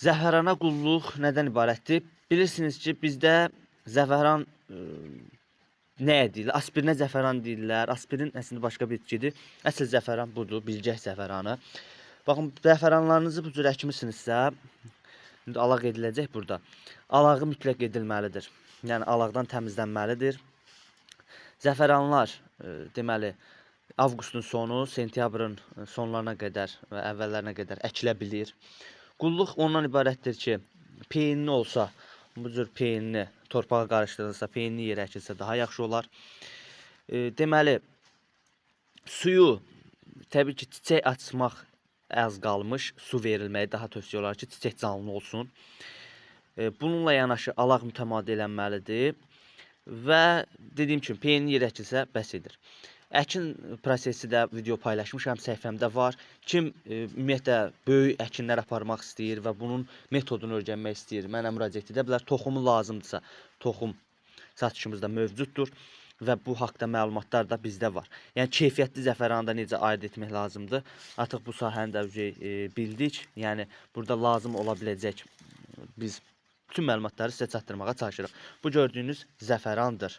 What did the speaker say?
Zəfərana qulluq nədən ibarətdir? Bilirsiniz ki, bizdə zəfəran nəyə deyirlər? Aspirinə zəfəran deyirlər. Aspirin əslində başqa bir bitkidir. Əsl zəfəran budur, bilgək zəfəranı. Baxın, zəfəranlarınızı bu cür əkmisinizsə, indi alaq ediləcək burada. Alağı mütləq edilməlidir. Yəni alaqdan təmizlənməlidir. Zəfəranlar deməli avqustun sonu, sentyabrın sonlarına qədər və əvvəllərinə qədər əkilə bilir. Qulluq ondan ibarətdir ki, peyinli olsa, bu cür peyinli torpağa qarışdırılsa, peyinli yerə əkilsə daha yaxşı olar. Deməli, suyu təbii ki, çiçək açmaq az qalmış, su verilməyi daha tövsiyə olar ki, çiçək canlı olsun. Bununla yanaşı alaq mütəmadi elənməlidir və dediyim kimi, peyinli yerə əkilsə bəs edir. Əkin prosesi də video paylaşmışam, səhifəmdə var. Kim ümumiyyətlə böyük əkinlər aparmaq istəyir və bunun metodunu öyrənmək istəyir, mənə müraciət edə bilər. Toxumu lazımdırsa, toxum satışımızda mövcuddur və bu haqda məlumatlar da bizdə var. Yəni keyfiyyətli zəfəranı da necə ayırd etmək lazımdır. Artıq bu sahəni də bildik. Yəni burada lazım ola biləcək biz bütün məlumatları sizə çatdırmağa çalışırıq. Bu gördüyünüz zəfərandır.